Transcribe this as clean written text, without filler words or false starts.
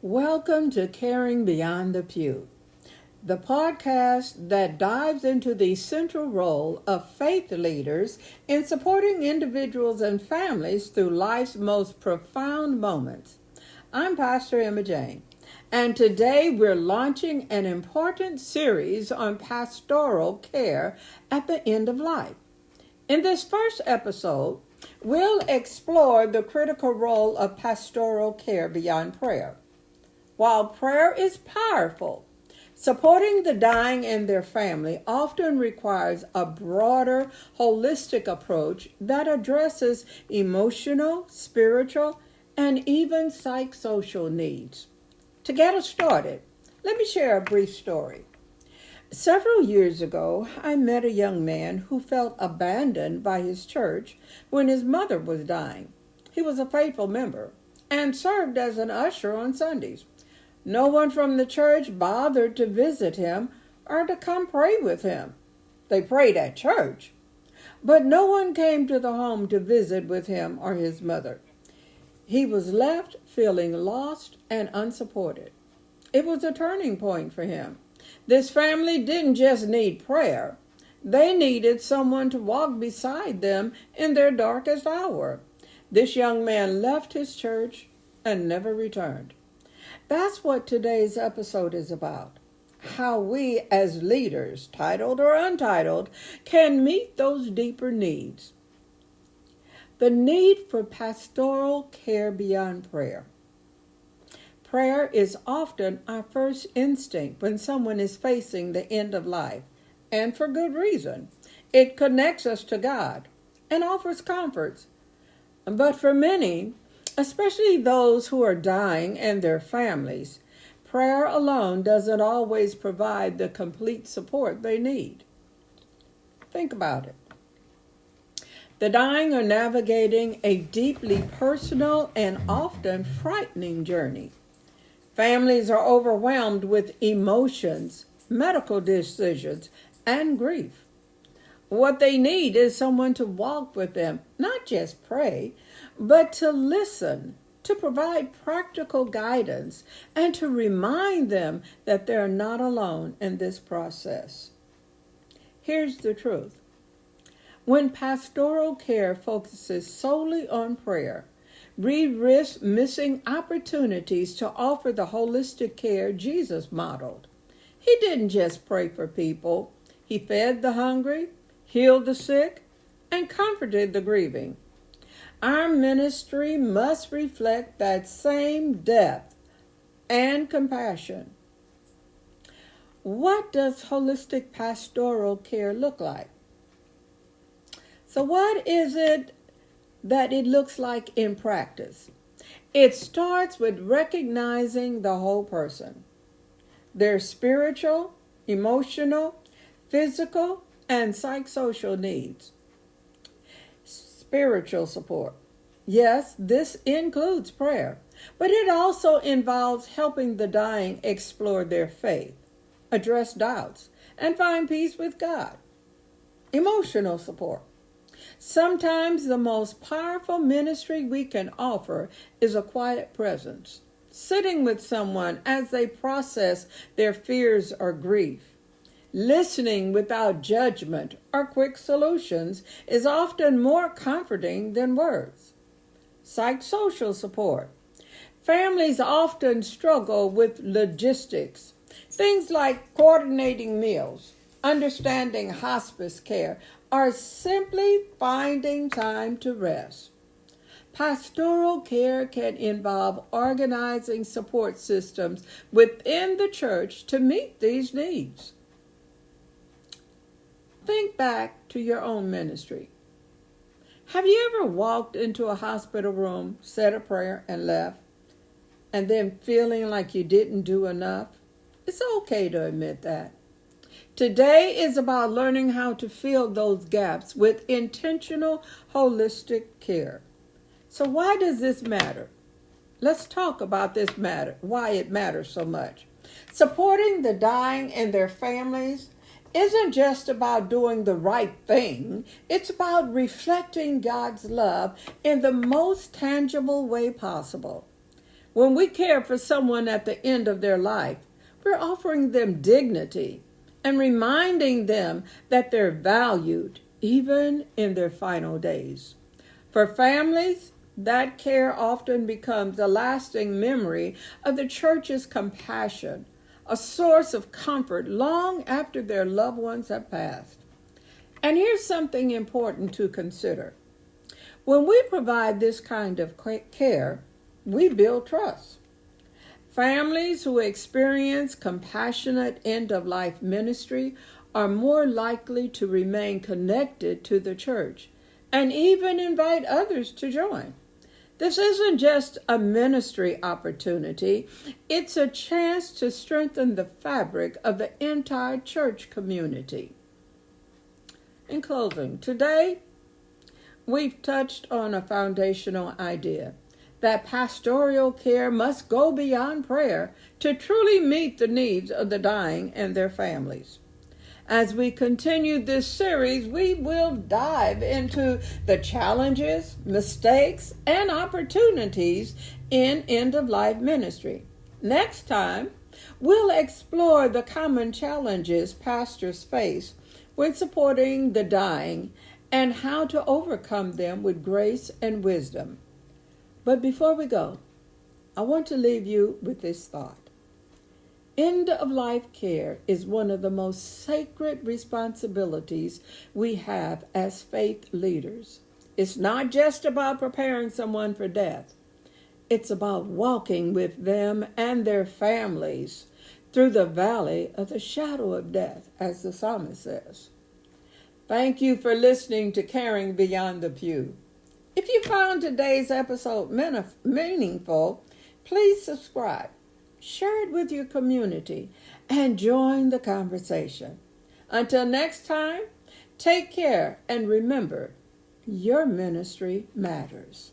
Welcome to Caring Beyond the Pew, the podcast that dives into the central role of faith leaders in supporting individuals and families through life's most profound moments. I'm Pastor Emma Jane, and today we're launching an important series on pastoral care at the end of life. In this first episode, we'll explore the critical role of pastoral care beyond prayer. While prayer is powerful, supporting the dying and their family often requires a broader, holistic approach that addresses emotional, spiritual, and even psychosocial needs. To get us started, let me share a brief story. Several years ago, I met a young man who felt abandoned by his church when his mother was dying. He was a faithful member and served as an usher on Sundays. No one from the church bothered to visit him or to come pray with him. They prayed at church, but no one came to the home to visit with him or his mother. He was left feeling lost and unsupported. It was a turning point for him. This family didn't just need prayer. They needed someone to walk beside them in their darkest hour. This young man left his church and never returned. That's what today's episode is about. How we as leaders, titled or untitled, can meet those deeper needs. The need for pastoral care beyond prayer. Prayer is often our first instinct when someone is facing the end of life, and for good reason. It connects us to God and offers comforts. But for many, especially those who are dying and their families, prayer alone doesn't always provide the complete support they need. Think about it. The dying are navigating a deeply personal and often frightening journey. Families are overwhelmed with emotions, medical decisions, and grief. What they need is someone to walk with them, not just pray, but to listen, to provide practical guidance, and to remind them that they're not alone in this process. Here's the truth. When pastoral care focuses solely on prayer, we risk missing opportunities to offer the holistic care Jesus modeled. He didn't just pray for people. He fed the hungry, healed the sick, and comforted the grieving. Our ministry must reflect that same depth and compassion. What does holistic pastoral care look like? So what is it that it looks like in practice? It starts with recognizing the whole person, their spiritual, emotional, physical, and psychosocial needs. Spiritual support. Yes, this includes prayer, but it also involves helping the dying explore their faith, address doubts, and find peace with God. Emotional support. Sometimes the most powerful ministry we can offer is a quiet presence, sitting with someone as they process their fears or grief. Listening without judgment or quick solutions is often more comforting than words. Psychosocial support. Families often struggle with logistics, things like coordinating meals, understanding hospice care, or simply finding time to rest. Pastoral care can involve organizing support systems within the church to meet these needs. Think back to your own ministry. Have you ever walked into a hospital room, said a prayer, and left, and then feeling like you didn't do enough? It's okay to admit that. Today is about learning how to fill those gaps with intentional, holistic care. So why does this matter? Let's talk about this matter, why it matters so much. Supporting the dying and their families isn't just about doing the right thing. It's about reflecting God's love in the most tangible way possible. When we care for someone at the end of their life, we're offering them dignity and reminding them that they're valued even in their final days. For families, that care often becomes a lasting memory of the church's compassion, a source of comfort long after their loved ones have passed. And here's something important to consider. When we provide this kind of care, we build trust. Families who experience compassionate end-of-life ministry are more likely to remain connected to the church and even invite others to join. This isn't just a ministry opportunity, it's a chance to strengthen the fabric of the entire church community. In closing, today we've touched on a foundational idea that pastoral care must go beyond prayer to truly meet the needs of the dying and their families. As we continue this series, we will dive into the challenges, mistakes, and opportunities in end-of-life ministry. Next time, we'll explore the common challenges pastors face when supporting the dying and how to overcome them with grace and wisdom. But before we go, I want to leave you with this thought. End-of-life care is one of the most sacred responsibilities we have as faith leaders. It's not just about preparing someone for death. It's about walking with them and their families through the valley of the shadow of death, as the psalmist says. Thank you for listening to Caring Beyond the Pew. If you found today's episode meaningful, please subscribe, share it with your community, and join the conversation. Until next time, take care and remember, your ministry matters.